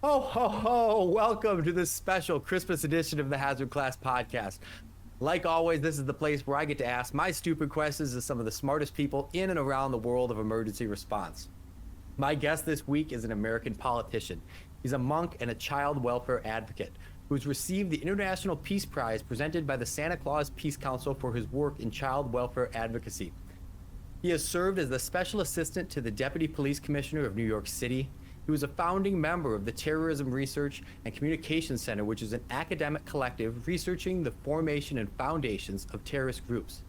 Ho, ho, ho! Welcome to this special Christmas edition of the Hazard Class podcast. Like always, this is the place where I get to ask my stupid questions to some of the smartest people in and around the world of emergency response. My guest this week is an American politician. He's a monk and a child welfare advocate who's received the International Peace Prize presented by the Santa Claus Peace Council for his work in child welfare advocacy. He has served as the special assistant to the Deputy Police Commissioner of New York City. He was a founding member of the Terrorism Research and Communications Center, which is an academic collective researching the formation and foundations of terrorist groups.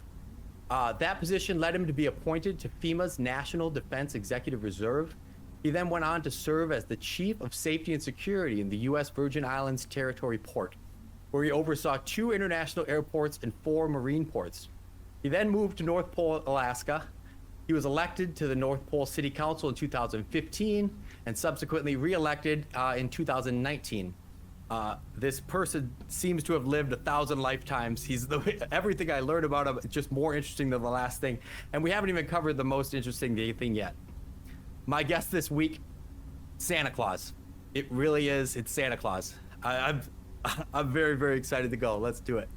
That position led him to be appointed to FEMA's National Defense Executive Reserve. He then went on to serve as the Chief of Safety and Security in the U.S. Virgin Islands Territory Port, where he oversaw 2 international airports and 4 marine ports. He then moved to North Pole, Alaska. He was elected to the North Pole City Council in 2015 and subsequently re-elected in 2019. This person seems to have lived 1,000 lifetimes. Everything I learned about him is just more interesting than the last thing. And we haven't even covered the most interesting thing yet. My guest this week, Santa Claus. It really is. It's Santa Claus. I'm very, very excited to go. Let's do it.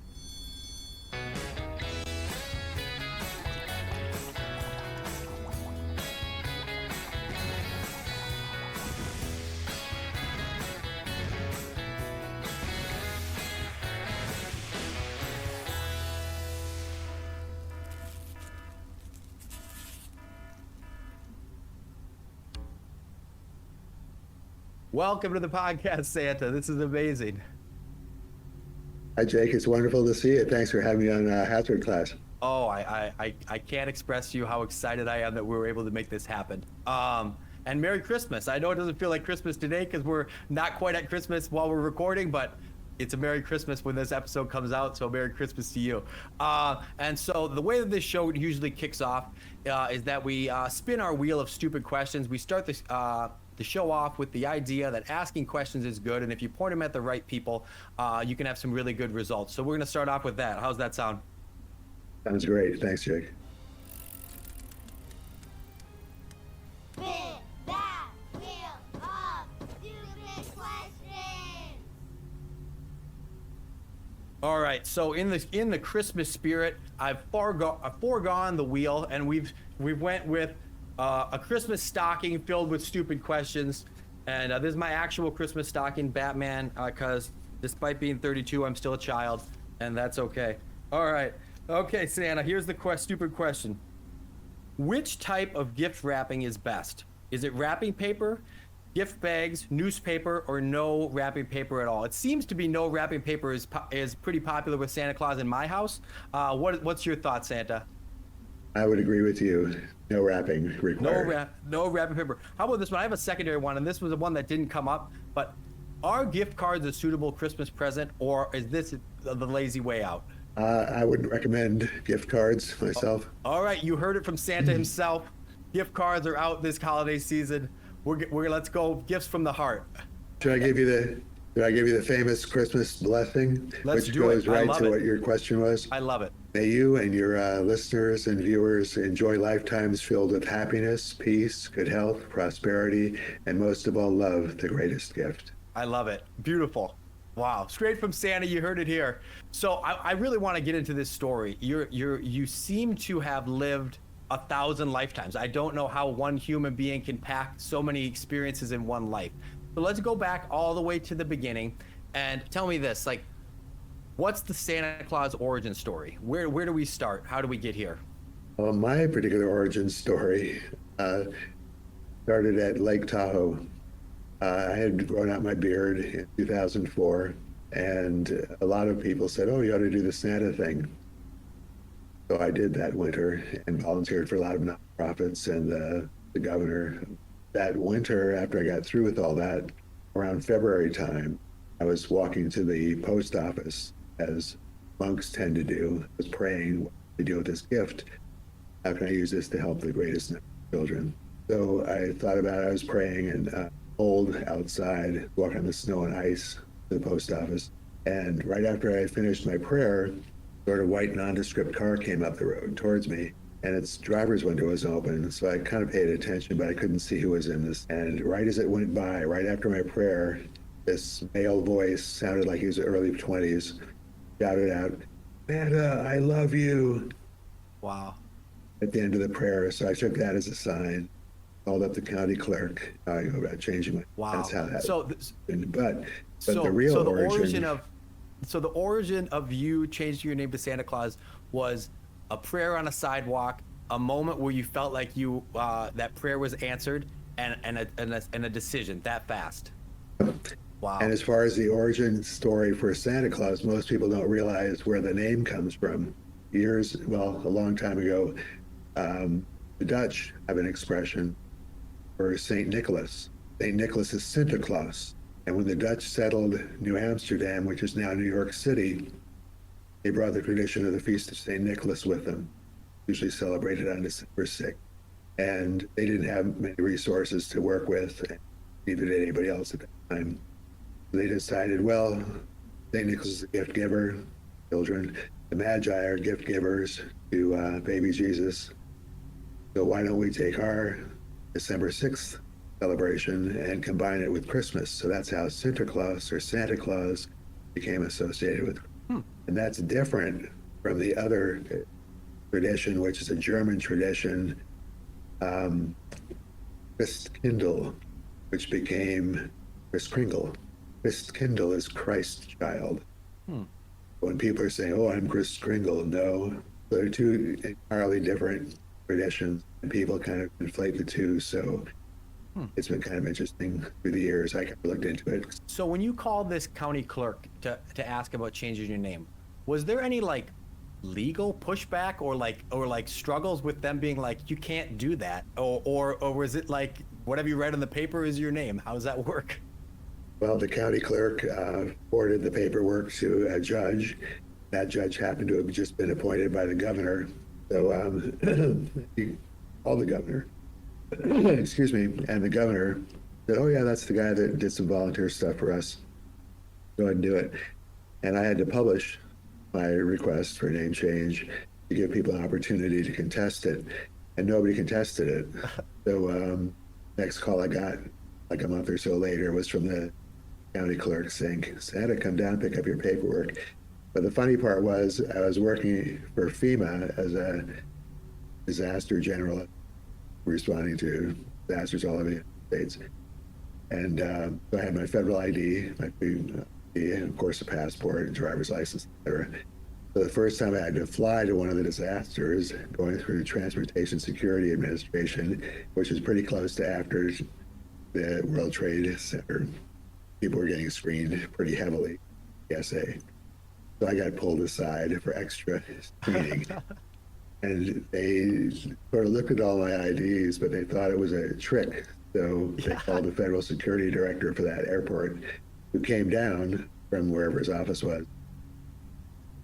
Welcome to the podcast, Santa. This is amazing. Hi, Jake. It's wonderful to see you. Thanks for having me on Hazard Class. Oh, I can't express to you how excited I am that we were able to make this happen. And Merry Christmas. I know it doesn't feel like Christmas today because we're not quite at Christmas while we're recording, but it's a Merry Christmas when this episode comes out, so Merry Christmas to you. And so the way that this show usually kicks off is that we spin our wheel of stupid questions. We start the show off with the idea that asking questions is good, and if you point them at the right people, you can have some really good results. So we're going to start off with that. How's that sound? Sounds great. Thanks, Jake. Spin that wheel of stupid questions. All right. So in the Christmas spirit, I've foregone the wheel, and we've went with a Christmas stocking filled with stupid questions. And this is my actual Christmas stocking, Batman, because despite being 32, I'm still a child, and that's okay. All right. Okay, Santa, here's the stupid question. Which type of gift wrapping is best? Is it wrapping paper, gift bags, newspaper, or no wrapping paper at all? It seems to be no wrapping paper is pretty popular with Santa Claus in my house. What's your thought, Santa? I would agree with you. No wrapping required. No wrapping paper. How about this one? I have a secondary one, and this was the one that didn't come up, but are gift cards a suitable Christmas present, or is this the lazy way out? I wouldn't recommend gift cards myself. All right, you heard it from Santa himself. Gift cards are out this holiday season. Let's go gifts from the heart. Should I give you the famous Christmas blessing, which goes right to what your question was? I love it. May you and your listeners and viewers enjoy lifetimes filled with happiness, peace, good health, prosperity, and most of all, love, the greatest gift. I love it. Beautiful. Wow. Straight from Santa, you heard it here. So I really want to get into this story. You seem to have lived 1,000 lifetimes. I don't know how one human being can pack so many experiences in one life. So let's go back all the way to the beginning and tell me this, what's the Santa Claus origin story? Where do we start? How do we get here? Well, my particular origin story started at Lake Tahoe. I had grown out my beard in 2004, and a lot of people said, oh, you ought to do the Santa thing. So I did that winter and volunteered for a lot of nonprofits and the governor. That winter, after I got through with all that, around February time, I was walking to the post office, as monks tend to do. I was praying, what do I do with this gift? How can I use this to help the greatest number of children? So I thought about it. I was praying and cold outside, walking on the snow and ice to the post office. And right after I finished my prayer, sort of white nondescript car came up the road towards me. and its driver's window was open. So I kind of paid attention, but I couldn't see who was in this. And right as it went by, right after my prayer, this male voice sounded like he was early 20s, shouted out, "Santa, I love you," Wow. at the end of the prayer. So I took that as a sign, called up the county clerk. I go about changing my. Wow. That's how that. So, But so the real the origin of so the origin of you changing your name to Santa Claus was a prayer on a sidewalk, a moment where you felt like you that prayer was answered, and a decision that fast. Wow. And as far as the origin story for Santa Claus, most people don't realize where the name comes from. A long time ago, the Dutch have an expression for St. Nicholas. St. Nicholas is Santa Claus. And when the Dutch settled New Amsterdam, which is now New York City, they brought the tradition of the Feast of St. Nicholas with them, usually celebrated on December 6th. And they didn't have many resources to work with, neither did anybody else at that time. They decided, well, St. Nicholas is a gift giver, children. The Magi are gift givers to baby Jesus. So why don't we take our December 6th celebration and combine it with Christmas? So that's how Sinterklaas or Santa Claus became associated with. And that's different from the other tradition, which is a German tradition, Christkindl, which became Christkringle. Christkindl is Christ child. When people are saying, "Oh, I'm Christkringle," no, they're two entirely different traditions, and people kind of conflate the two. So it's been kind of interesting through the years. I kind of looked into it. So when you called this county clerk to ask about changing your name, was there any like legal pushback or like struggles with them being like, you can't do that, or was it like whatever you read in the paper is your name? How does that work? Well, the county clerk forwarded the paperwork to a judge. That judge happened to have just been appointed by the governor. So he called the governor, excuse me, and the governor said, "Oh yeah, that's the guy that did some volunteer stuff for us. Go ahead and do it." And I had to publish my request for a name change to give people an opportunity to contest it, and nobody contested it. So next call I got, like a month or so later, was from the county clerk saying, "Santa, come down, pick up your paperwork." But the funny part was I was working for FEMA as a disaster general, responding to disasters all over the United States. And so I had my federal ID, my ID, and of course a passport and driver's license, etc. So the first time I had to fly to one of the disasters, going through the Transportation Security Administration, which is pretty close to after the World Trade Center, people were getting screened pretty heavily, TSA. So I got pulled aside for extra screening. And they sort of looked at all my IDs, but they thought it was a trick. So they called the federal security director for that airport, who came down from wherever his office was,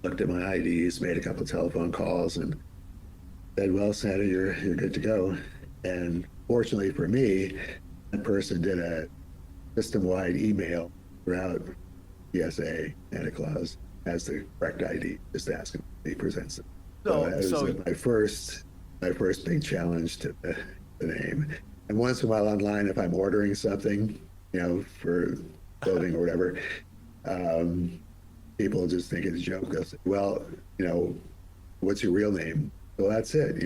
looked at my IDs, made a couple of telephone calls, and said, "Well, Santa, you're good to go." And fortunately for me, that person did a system-wide email throughout TSA Santa Claus has the correct ID, just ask him if he presents it. So that was my first big challenge to the name. And once in a while online, if I'm ordering something, for clothing or whatever, people just think it's a joke. They'll say, "Well, what's your real name?" Well, that's it.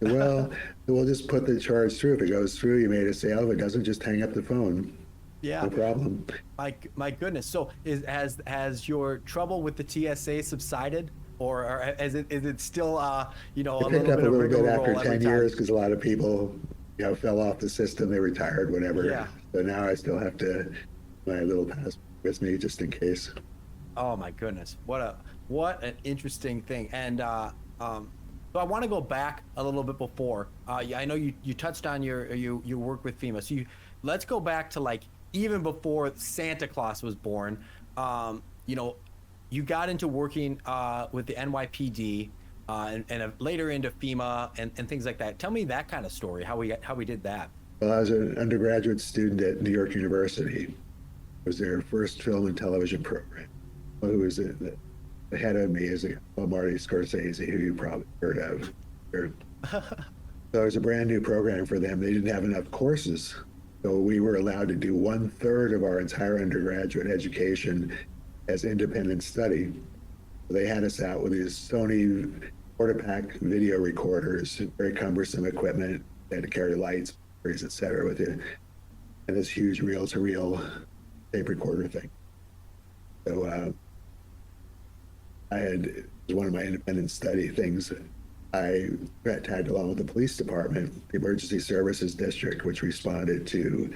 Well, we'll just put the charge through. If it goes through, you made a sale. If it doesn't, just hang up the phone. Yeah. No problem. My goodness. So has your trouble with the TSA subsided, or is it still It picked up a little bit after 10 years because a lot of people fell off the system. They retired, whatever. Yeah. So now I still have my little passport with me just in case. Oh my goodness, what an interesting thing. And so I want to go back a little bit before. I know you touched on your work with FEMA. So let's go back to like even before Santa Claus was born. You got into working with the NYPD and later into FEMA and things like that. Tell me that kind of story. How we did that. Well, I was an undergraduate student at New York University. It was their first film and television program. Who was the head of me is Marty Scorsese, who you probably heard of. year. So it was a brand new program for them. They didn't have enough courses. So we were allowed to do 1/3 of our entire undergraduate education as independent study. So they had us out with these Sony quarter-pack video recorders, very cumbersome equipment. They had to carry lights, et cetera, with you, and this huge reel-to-reel tape recorder thing. So it was one of my independent study things. I got tagged along with the police department, the emergency services district, which responded to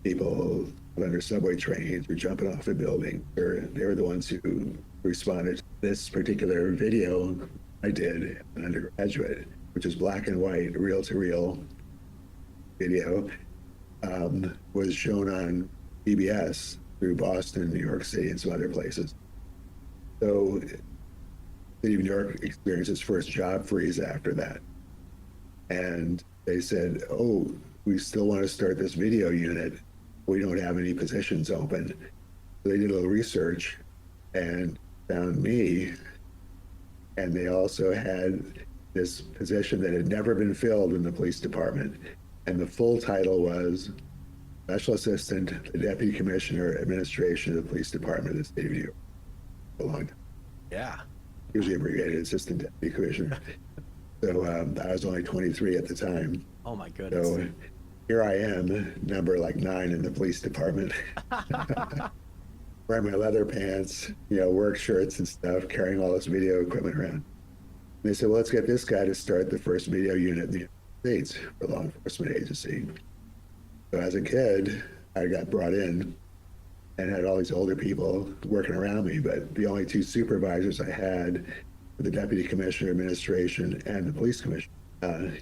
people under subway trains or jumping off a building. They were the ones who responded to this particular video I did as an undergraduate, which is black and white, reel-to-reel video, was shown on PBS through Boston, New York City, and some other places. So City of New York experienced its first job freeze after that. And they said, oh, we still want to start this video unit. We don't have any positions open. So they did a little research and found me. And they also had this position that had never been filled in the police department. And the full title was Special Assistant, the Deputy Commissioner, Administration of the Police Department of the State of New York. A long time. Yeah. Usually abbreviated Assistant Deputy Commissioner. So I was only 23 at the time. Oh my goodness. So here I am, number like 9 in the police department. Wearing my leather pants, work shirts and stuff, carrying all this video equipment around. And they said, well, let's get this guy to start the first video unit in the United States for law enforcement agency. So as a kid, I got brought in and had all these older people working around me, but the only 2 supervisors I had were the Deputy Commissioner Administration and the Police Commissioner. I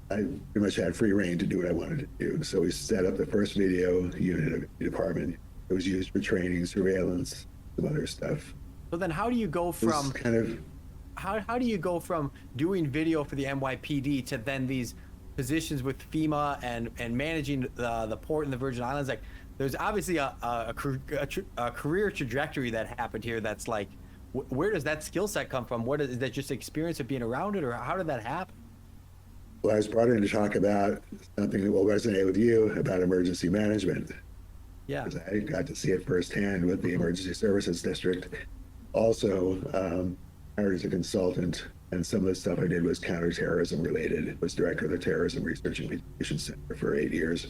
pretty much had free reign to do what I wanted to do. So we set up the first video unit of the department. It was used for training, surveillance, some other stuff. So then how do you go from how do you go from doing video for the NYPD to then these positions with FEMA and managing the port in the Virgin Islands? Like, there's obviously a career trajectory that happened here. That's like, where does that skill set come from? Is that just experience of being around it, or how did that happen? Well, I was brought in to talk about something that will resonate with you about emergency management. Yeah. Because I got to see it firsthand with the Emergency Services District. Also, hired as a consultant, and some of the stuff I did was counterterrorism related. I was director of the Terrorism Research and Communication Center for 8 years.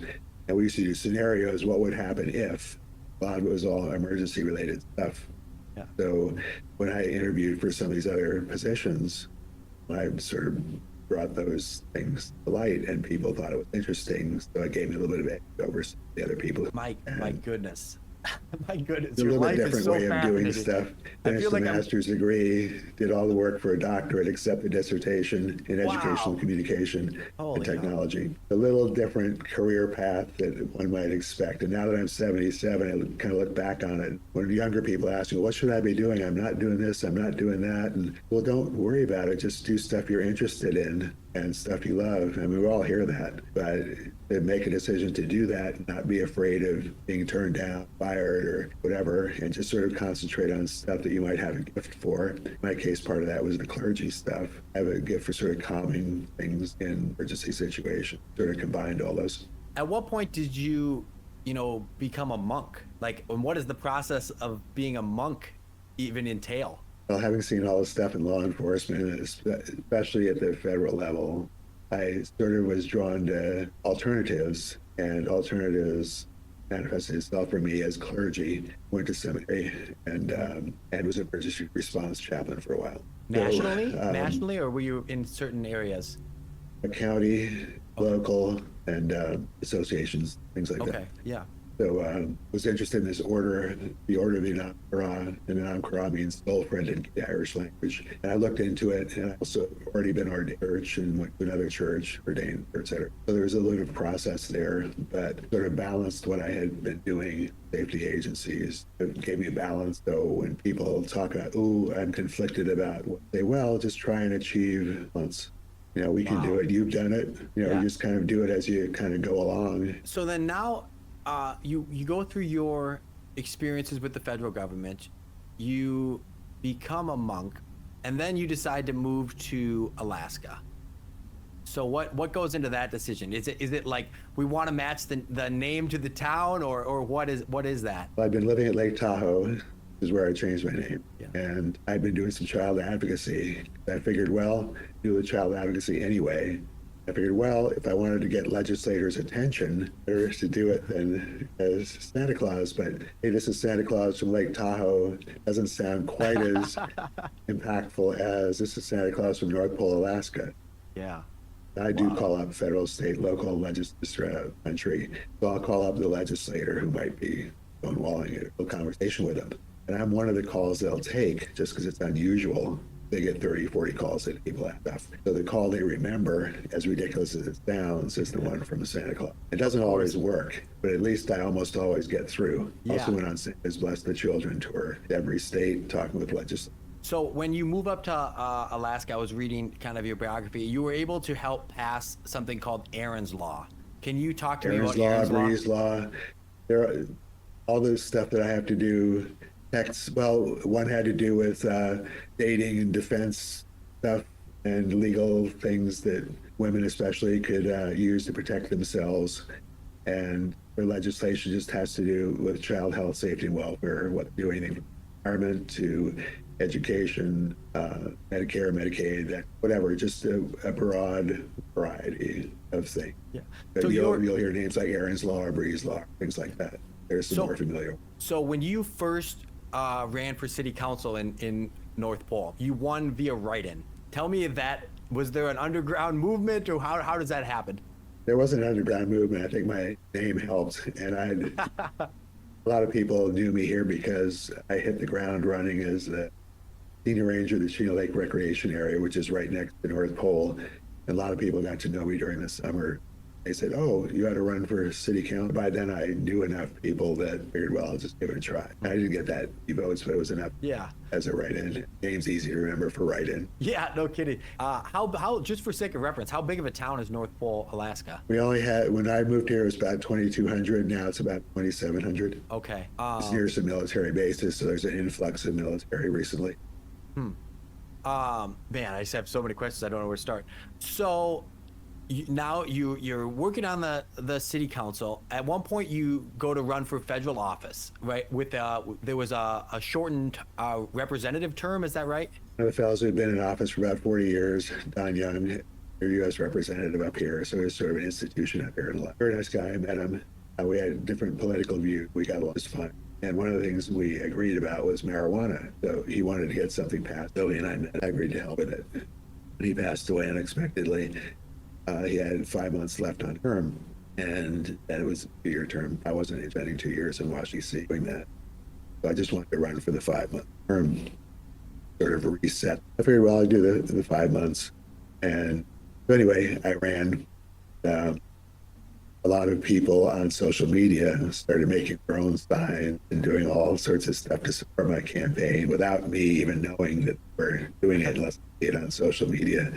And we used to do scenarios, what would happen if? A lot of it was all emergency related stuff. Yeah. So when I interviewed for some of these other positions, I sort of brought those things to light, and people thought it was interesting. So I gave me a little bit of edge over the other people. My goodness. My goodness. It's a little bit different way of doing stuff. Finished the master's degree, did all the work for a doctorate, accepted dissertation in educational communication and technology. A little different career path that one might expect. And now that I'm 77, I kind of look back on it. When younger people ask me, what should I be doing? I'm not doing this, I'm not doing that. And well, don't worry about it. Just do stuff you're interested in and stuff you love. I mean, we all hear that, but to make a decision to do that, not be afraid of being turned down, fired, or whatever, and just sort of concentrate on stuff that you might have a gift for. In my case, part of that was the clergy stuff. I have a gift for sort of calming things in emergency situations, sort of combined all those. At what point did you become a monk? Like, and what does the process of being a monk even entail? Well, having seen all the stuff in law enforcement, especially at the federal level, I sort of was drawn to alternatives, and alternatives manifested itself for me as clergy. Went to seminary and was an emergency response chaplain for a while. Nationally? Nationally, or were you in certain areas? A county, local, and associations, things like that. Okay, yeah. So was interested in this order, the Order of the Anam, and Anam means soul friend in the Irish language. And I looked into it, and I also already been ordained church and went to another church, ordained, et cetera. So there was a little bit of process there, but sort of balanced what I had been doing, safety agencies. It gave me a balance. So when people talk about, ooh, I'm conflicted about what, say, well, just try and achieve balance. We can do it. You've done it. You just kind of do it as you kind of go along. So then now, you go through your experiences with the federal government, you become a monk. and then you decide to move to Alaska. So what goes into that decision? Is it like we want to match the name to the town, or what is that? Well, I've been living at Lake Tahoe, is where I changed my name. Yeah. And I've been doing some child advocacy. I figured, well, do the child advocacy anyway. I figured, well, if I wanted to get legislators' attention, better to do it than as Santa Claus. But hey, this is Santa Claus from Lake Tahoe. Doesn't sound quite as impactful as this is Santa Claus from North Pole, Alaska. Yeah. I do call up federal, state, local legislators throughout the country. So I'll call up the legislator who might be stonewalling a conversation with them. And I'm one of the calls they'll take just because it's unusual. They get 30, 40 calls that people have stuff. So the call they remember, as ridiculous as it sounds, is the one from Santa Claus. It doesn't always work, but at least I almost always get through. Yeah. Also went on Santa's Bless the Children tour, every state, talking with legislators. So when you move up to Alaska, I was reading kind of your biography. You were able to help pass something called Aaron's Law. Can you talk to me about Aaron's Law? Breeze Law. There are all this stuff that I have to do. Well, one had to do with dating and defense stuff and legal things that women especially could use to protect themselves. And their legislation just has to do with child health, safety, and welfare, what do anything from environment to education, Medicare, Medicaid, whatever, just a broad variety of things. Yeah. But So you'll hear names like Aaron's Law or Breeze Law, things like that. There's some more familiar. So when you first ran for city council in North Pole, you won via write-in. Tell me was there an underground movement, or how does that happen? There was an underground movement. I think my name helped, and a lot of people knew me here because I hit the ground running as the senior ranger of the Chino Lake Recreation Area, which is right next to North Pole. And a lot of people got to know me during the summer. They said, "Oh, you had to run for city council." By then, I knew enough people that figured, well, I'll just give it a try. I didn't get that many votes, but it was enough. Yeah. As a write-in. Name's easy to remember for write-in. Yeah, no kidding. How just for sake of reference, how big of a town is North Pole, Alaska? We only had, when I moved here, it was about 2,200. Now it's about 2,700. Okay. It's near some military bases, so there's an influx of military recently. Man, I just have so many questions. I don't know where to start. So now you're working on the city council. At one point, you go to run for federal office, right? With there was a shortened representative term. Is that right? One of the fellows who had been in office for about 40 years, Don Young, your U.S. representative up here. So it was sort of an institution up here. Very nice guy. I met him. We had different political views. We got along just fine. And one of the things we agreed about was marijuana. So he wanted to get something passed. Billy and I met. I agreed to help with it. When he passed away unexpectedly, he had 5 months left on term, and it was a 2-year term. I wasn't spending 2 years in Washington D.C. doing that. So I just wanted to run for the 5-month term, sort of a reset. I figured, well, I'd do the 5 months. And so anyway, I ran. A lot of people on social media started making their own signs and doing all sorts of stuff to support my campaign without me even knowing that they were doing it unless I see it on social media.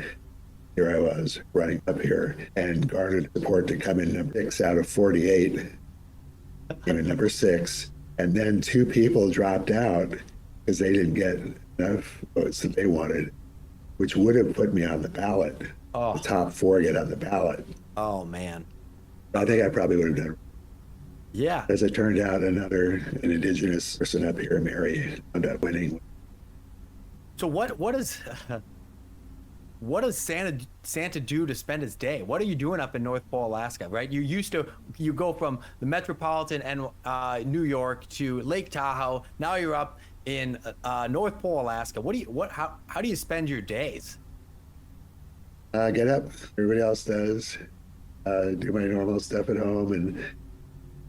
Here I was running up here and garnered support to come in number 6 out of 48, came in number 6. And then 2 people dropped out because they didn't get enough votes that they wanted, which would have put me on the ballot. Oh. The top 4 get on the ballot. Oh man. I think I probably would have done. Yeah. As it turned out, an indigenous person up here, Mary, ended up winning. So what does Santa do to spend his day? What are you doing up in North Pole, Alaska? Right? You go from the metropolitan and New York to Lake Tahoe. Now you're up in North Pole, Alaska. How do you spend your days? Get up. Everybody else does. Do my normal stuff at home and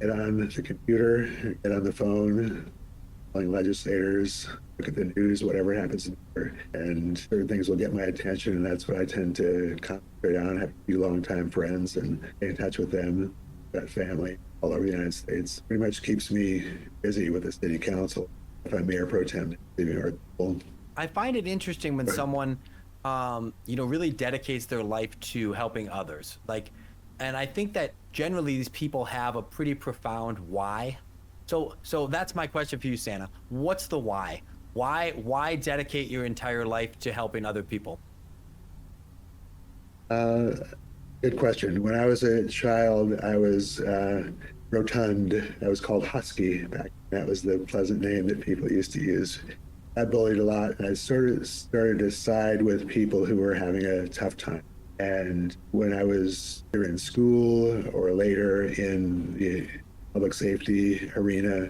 get on the computer, get on the phone, calling legislators, look at the news, whatever happens, and certain things will get my attention, and that's what I tend to concentrate on. I have a few longtime friends and stay in touch with them. Got family all over the United States. Pretty much keeps me busy with the city council. If I'm mayor pro tem, I find it interesting when someone, really dedicates their life to helping others. And I think that generally these people have a pretty profound why. So that's my question for you, Santa. What's the why? Why dedicate your entire life to helping other people? Good question. When I was a child, I was rotund. I was called Husky back. That was the pleasant name that people used to use. I bullied a lot, and I sort of started to side with people who were having a tough time. And when I was either in school or later in the public safety arena,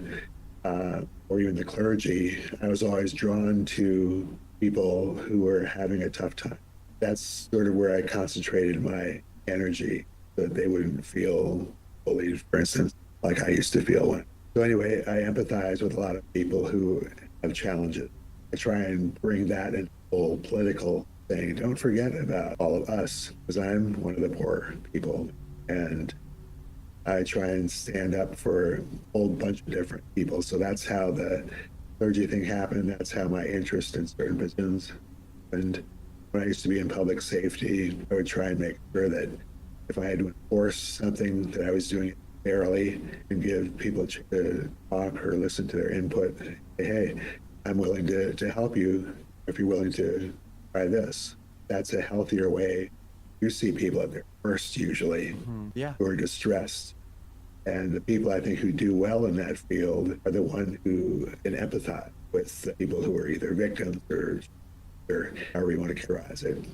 or even the clergy, I was always drawn to people who were having a tough time. That's sort of where I concentrated my energy so that they wouldn't feel bullied, for instance, like I used to feel when. So anyway, I empathize with a lot of people who have challenges. I try and bring that into the whole political thing. Don't forget about all of us, because I'm one of the poor people. And I try and stand up for a whole bunch of different people. So that's how the clergy thing happened. That's how my interest in certain positions. And when I used to be in public safety, I would try and make sure that if I had to enforce something, that I was doing it fairly and give people a chance to talk or listen to their input. Say, hey, I'm willing to help you if you're willing to try this. That's a healthier way. You see people at their worst usually, who are distressed. And the people I think who do well in that field are the ones who can empathize with the people who are either victims or however you want to characterize it.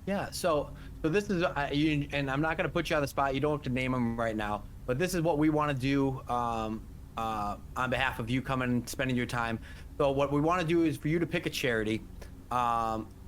Yeah. So this is, and I'm not going to put you on the spot. You don't have to name them right now, but this is what we want to do on behalf of you coming and spending your time. So what we want to do is for you to pick a charity,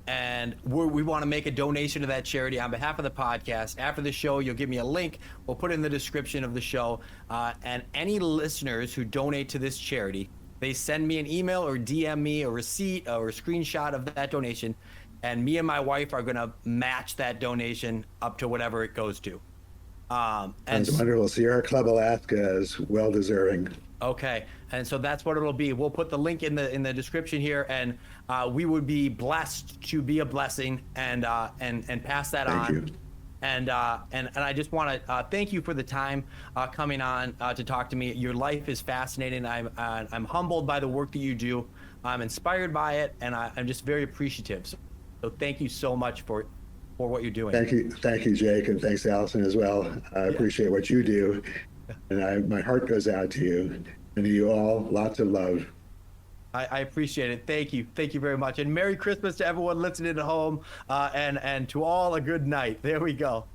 and we want to make a donation to that charity on behalf of the podcast. After the show, you'll give me a link. We'll put it in the description of the show. And any listeners who donate to this charity, they send me an email or DM me a receipt or a screenshot of that donation. And me and my wife are going to match that donation up to whatever it goes to. And That's wonderful. Sierra Club Alaska is well deserving. Okay, and so that's what it'll be. We'll put the link in the description here, and we would be blessed to be a blessing and pass that on. Thank you. And I just want to thank you for the time coming on to talk to me. Your life is fascinating. I'm humbled by the work that you do. I'm inspired by it, and I'm just very appreciative. So thank you so much for what you're doing. Thank you, Jake, and thanks, Allison, as well. I appreciate what you do, and my heart goes out to you and to you all. Lots of love. I appreciate it. Thank you very much, and Merry Christmas to everyone listening at home, and to all a good night. There we go.